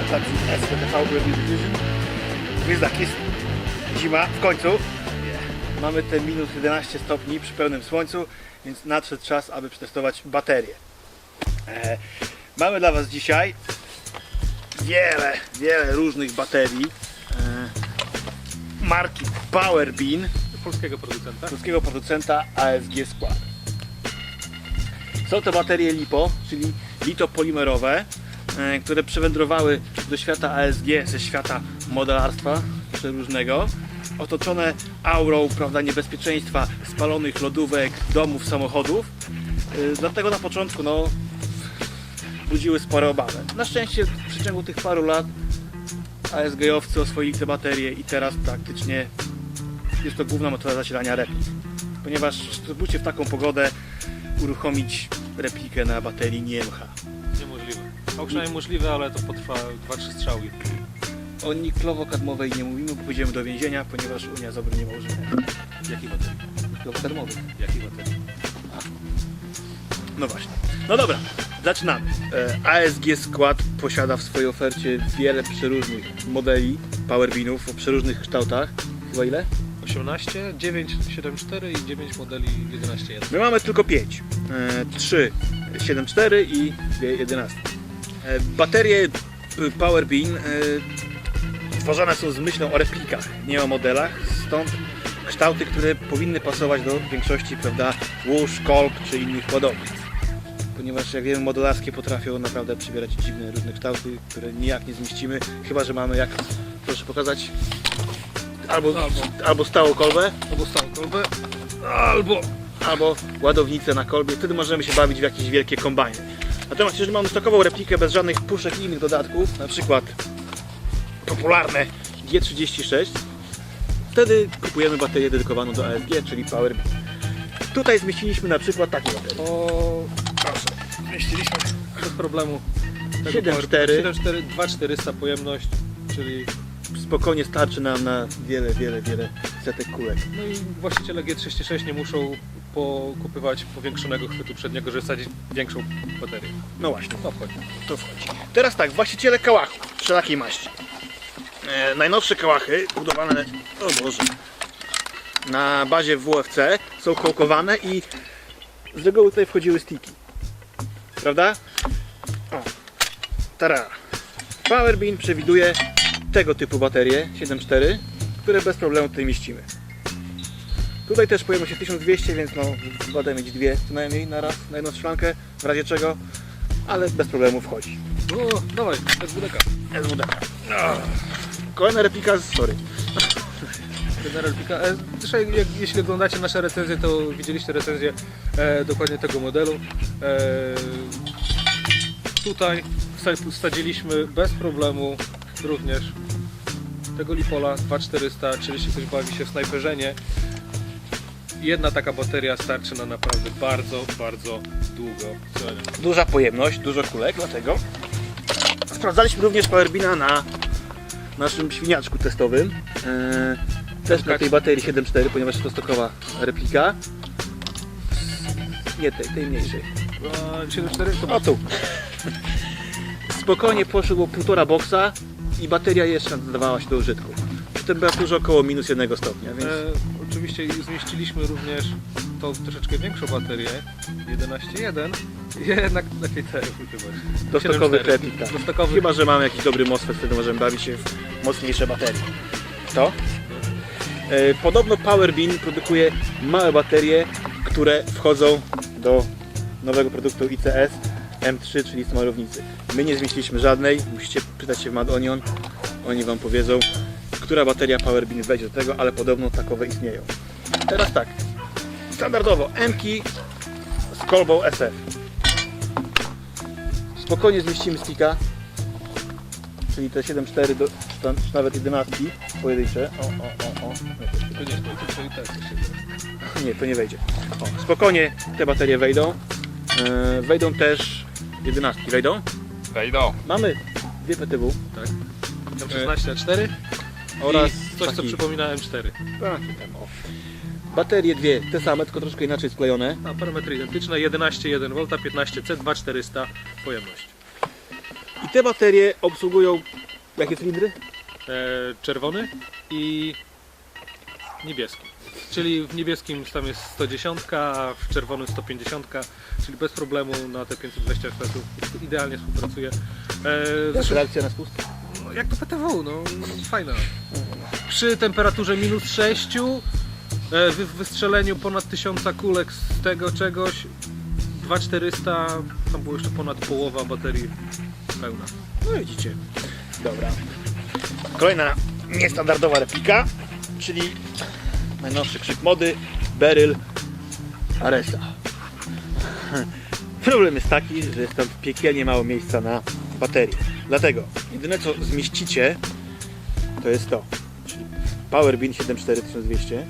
prezentacji SPTV Review Division. Więc tak, jest zima w końcu. Mamy te minus 11 stopni przy pełnym słońcu, więc nadszedł czas, aby przetestować baterię. Mamy dla Was dzisiaj wiele różnych baterii marki PowerBean, polskiego producenta ASG Skład. Są to baterie LiPo, czyli litopolimerowe, które przewędrowały do świata ASG ze świata modelarstwa przeróżnego, otoczone aurą, prawda, niebezpieczeństwa spalonych lodówek, domów, samochodów. Dlatego na początku budziły spore obawy. Na szczęście w przeciągu tych paru lat ASG-owcy oswoili te baterie i teraz praktycznie jest to główna metoda zasilania replik. Ponieważ spróbujcie w taką pogodę uruchomić replikę na baterii NiMH. Niemożliwe. A przynajmniej możliwe, ale to potrwa 2-3 strzały. O niklowo-kadmowej nie mówimy, bo pójdziemy do więzienia, ponieważ Unia zabroniła używania. Jakich baterii? Niklowo-kadmowych. Jakich baterii? No właśnie. No dobra, zaczynamy. ASG Skład posiada w swojej ofercie wiele przeróżnych modeli PowerBeanów o przeróżnych kształtach. Chyba ile? 18, 9, 7.4 i 9 modeli 11.1. My mamy tylko 5. 3 7.4 i 2 11. Baterie PowerBean tworzone są z myślą o replikach, nie o modelach, stąd kształty, które powinny pasować do większości, prawda, łóż, kolb czy innych podobnych. Ponieważ jak wiemy, modelarskie potrafią naprawdę przybierać dziwne różne kształty, które nijak nie zmieścimy, chyba że mamy, jak proszę pokazać, albo stałą kolbę, albo ładownicę na kolbie, wtedy możemy się bawić w jakieś wielkie kombajny. Natomiast jeżeli mamy stokową replikę bez żadnych puszek i innych dodatków, na przykład popularne G36, wtedy kupujemy baterię dedykowaną do ASG, czyli PowerBean. Tutaj zmieściliśmy na przykład takie baterie. O, Proszę, zmieściliśmy bez problemu. 7.4. 2400 pojemność, czyli Spokojnie starczy nam na wiele setek kulek. no i właściciele G36 nie muszą pokupywać powiększonego chwytu przedniego, żeby wsadzić większą baterię. No właśnie, To wchodzi. to wchodzi. Teraz tak, właściciele kałachów wszelakiej maści. Najnowsze kałachy budowane, o Boże, na bazie WFC są kołkowane i z reguły tutaj wchodziły sticki. Prawda? O, tara. PowerBean przewiduje tego typu baterie 7.4, które bez problemu tutaj mieścimy. Tutaj też pojemność się 1200, więc będę mieć dwie co najmniej na raz, na jedną szklankę, w razie czego, ale bez problemu wchodzi. O, dawaj, SWDK. SWDK. Kolejna replika, sorry. Zresztą jeśli oglądacie nasze recenzje, to widzieliście recenzję dokładnie tego modelu. Tutaj wsadziliśmy bez problemu również tego Lipola 2400, czyli jeśli ktoś bawi się w snajperzenie, jedna taka bateria starczy na naprawdę bardzo długo. Duża pojemność, dużo kulek, dlatego sprawdzaliśmy również PowerBeana na naszym świniaczku testowym. Też na tej baterii 7.4, ponieważ to stokowa replika. Nie tej mniejszej. 7.4 to O tu. Spokojnie poszło 1,5 boksa i bateria jeszcze nadawała się do użytku. Przy temperaturze około minus 1 stopnia. Więc... oczywiście zmieściliśmy również tą troszeczkę większą baterię 11.1, jednak lepiej te używać. Do stokowych 7.4. replik, tak. Do stokowych. Chyba że mamy jakiś dobry MOSFET, wtedy możemy bawić się w mocniejsze baterie. To? Podobno PowerBean produkuje małe baterie, które wchodzą do nowego produktu ICS M3, czyli smarownicy. My nie zmieściliśmy żadnej, musicie pytać się w Mad Onion, oni Wam powiedzą, która bateria PowerBean wejdzie do tego, ale podobno takowe istnieją. Teraz tak, standardowo M-ki z kolbą SF. Spokojnie zmieścimy sticka, czyli te 7.4 czy nawet 11 pojedyncze. Nie, to nie wejdzie. O, spokojnie te baterie wejdą. Wejdą też 11. Wejdą? Wejdą. Mamy dwie PTW. Tak. M16A4 Oraz i coś, co taki. przypomina M4. Taki tam, o. Baterie dwie, te same, tylko troszkę inaczej sklejone. A parametry identyczne, 11,1V, 15C, 2400 pojemność. I te baterie obsługują jakie cylindry? Czerwony i niebieski. Czyli w niebieskim tam jest 110, a w czerwonym 150, czyli bez problemu na te 520 fps idealnie współpracuje. Zresztą, Reakcja na spust? no, jak to PTW, no fajna. Przy temperaturze -6, w wystrzeleniu ponad 1000 kulek z tego czegoś, 2400, tam było jeszcze ponad połowa baterii pełna. No widzicie. Dobra. Kolejna niestandardowa replika, czyli najnowszy krzyk mody Beryl Aresa. Problem jest taki, że jest tam piekielnie mało miejsca na baterię. Dlatego jedyne co zmieścicie to jest to, czyli Powerbin 74200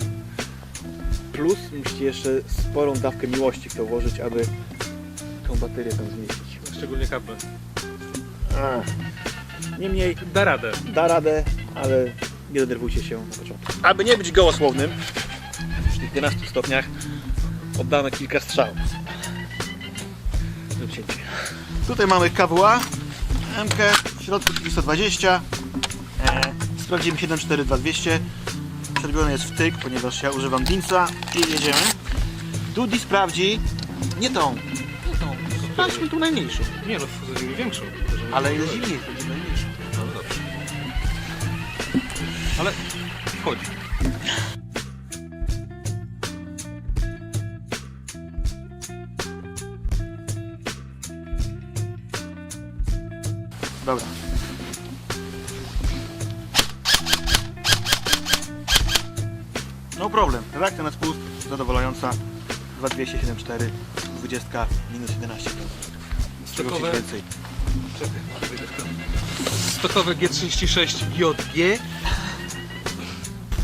plus musicie jeszcze sporą dawkę miłości w to włożyć, aby tą baterię tam zmieścić. Szczególnie kabel. Niemniej Da radę. da radę, ale nie denerwujcie się na początku. Aby nie być gołosłownym, przy 11 stopniach oddamy kilka strzałów. Do cięcia. Tutaj mamy KWA, MK, w środku 120, sprawdzimy 74200. Przerobiony jest wtyk, ponieważ ja używam Dinsa i jedziemy. Dudi sprawdzi nie tą, sprawdźmy tu najmniejszą. Nie no, zrobili większą. Ale jest zimniej, będzie najmniejszą. No dobrze. Ale wchodzi. Dobra. No problem. Reakcja na spust zadowalająca. 2274, 20 minus 11. Stokowe, Więcej. stokowe G36 JG.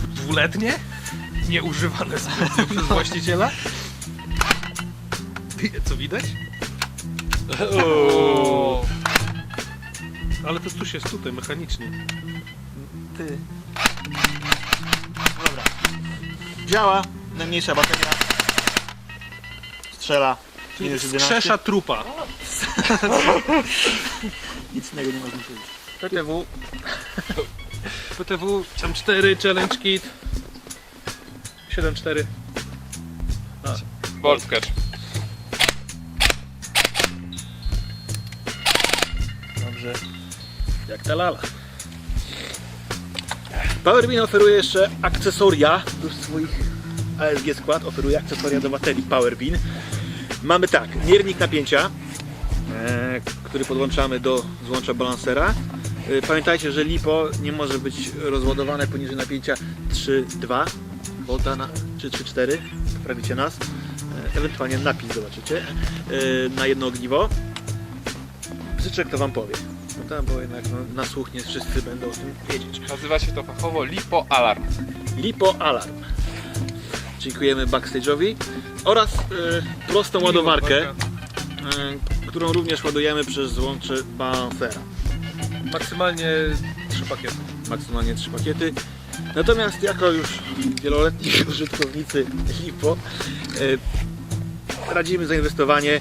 Dwuletnie. Nieużywane zbytnio przez właściciela. Co widać? O. Ale to tuż jest tutaj mechanicznie. Ty. No dobra. Działa. Najmniejsza bateria. Strzela. Minus 11. Skrzesza trupa. Nic innego nie można powiedzieć. PTW. PTW M4 Challenge Kit 7.4. Bolt catch. Dobrze. Jak ta lala. Powerbin oferuje jeszcze akcesoria do swoich ASG skład. Oferuje akcesoria do baterii Powerbin. Mamy tak, miernik napięcia, który podłączamy do złącza balansera. Pamiętajcie, że LiPo nie może być rozładowane poniżej napięcia 3,2 V czy 3,4, poprawicie nas. Ewentualnie napis zobaczycie na jedno ogniwo. Bzyczek to wam powie. No tam, bo jednak na słuch nie wszyscy będą o tym wiedzieć. Nazywa się to fachowo LiPo Alarm. LiPo Alarm. Dziękujemy Backstage'owi oraz prostą ładowarkę, którą również ładujemy przez złącze balansera. Maksymalnie 3 pakiety. Maksymalnie 3 pakiety. Natomiast jako już wieloletni użytkownicy LiPo radzimy zainwestowanie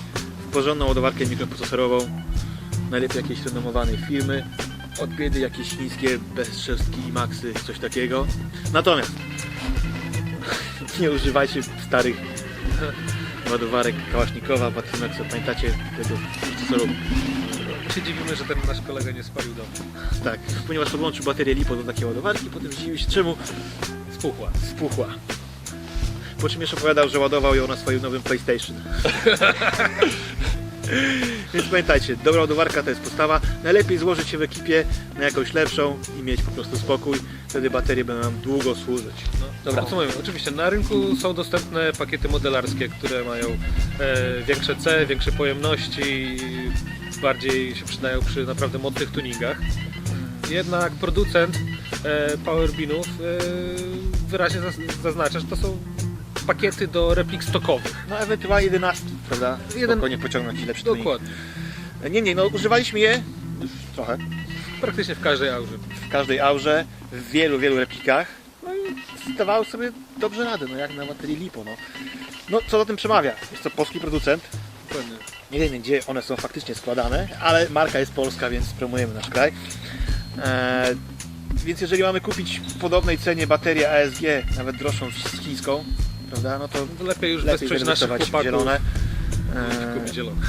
w porządną ładowarkę mikroprocesorową, najlepiej jakiejś renomowanej firmy, od biedy jakieś chińskie bezszewski Maxy, coś takiego. Natomiast nie używajcie starych ładowarek Kałasznikowa, Batrimaxa, pamiętacie tego procesoru? My się dziwimy, że ten nasz kolega nie spalił domu. Tak, ponieważ podłączył baterię LiPo do takiej ładowarki, potem zdziwił się czemu Spuchła. spuchła. Po czym jeszcze opowiadał, że ładował ją na swoim nowym PlayStation. Więc pamiętajcie, dobra ładowarka to jest podstawa. Najlepiej złożyć się w ekipie na jakąś lepszą i mieć po prostu spokój. Wtedy baterie będą nam długo służyć. No, dobra, co mówimy? Oczywiście na rynku są dostępne pakiety modelarskie, które mają większe C, większe pojemności, bardziej się przydają przy naprawdę mocnych tuningach. Jednak producent Powerbinów wyraźnie zaznacza, że to są pakiety do replik stokowych. No ewentualnie 11, prawda? Spokojnie pociągnąć lepszy tuning. Dokładnie. Nie, no używaliśmy je już trochę. Praktycznie w każdej aurze. W każdej aurze, w wielu replikach. No i zdawały sobie dobrze radę, no jak na baterii LiPo. No co za tym przemawia? Jest to polski producent. Dokładnie. Nie wiemy, gdzie one są faktycznie składane, ale marka jest polska, więc promujemy nasz kraj. Więc jeżeli mamy kupić w podobnej cenie baterię ASG, nawet droższą z chińską, prawda, no to Lepiej już lepiej wesprzeć naszych zainwestować w chłopaków. zielone. Kupić zielone.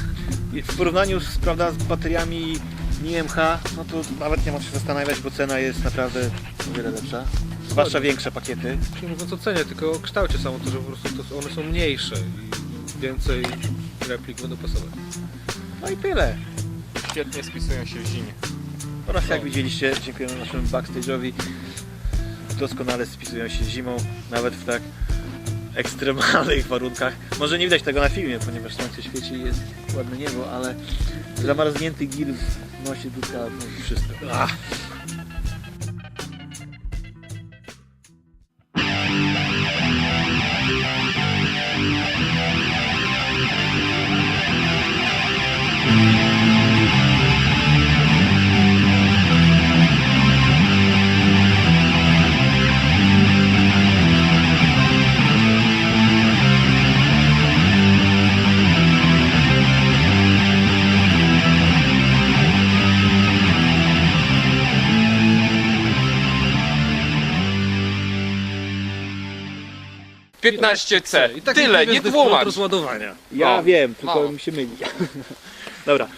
I w porównaniu z, prawda, z bateriami NIMH, no to nawet nie ma co się zastanawiać, bo cena jest naprawdę o wiele lepsza. Zwłaszcza większe pakiety. Nie mówiąc o cenie, tylko o kształcie samo to, że po prostu one są mniejsze i więcej replik będą pasować. No i tyle. Świetnie spisują się w zimie. Oraz jak widzieliście, dziękujemy naszemu backstage'owi. Doskonale spisują się zimą, nawet w tak ekstremalnych warunkach. Może nie widać tego na filmie, ponieważ słońce świeci i jest ładne niebo, ale zamarznięty gir w nosie dudka mówi wszystko. Ach. W 15C. I tak Tyle, nie jest tłumacz. rozładowania. Ja O, wiem, tylko mało. mi się myli. Dobra,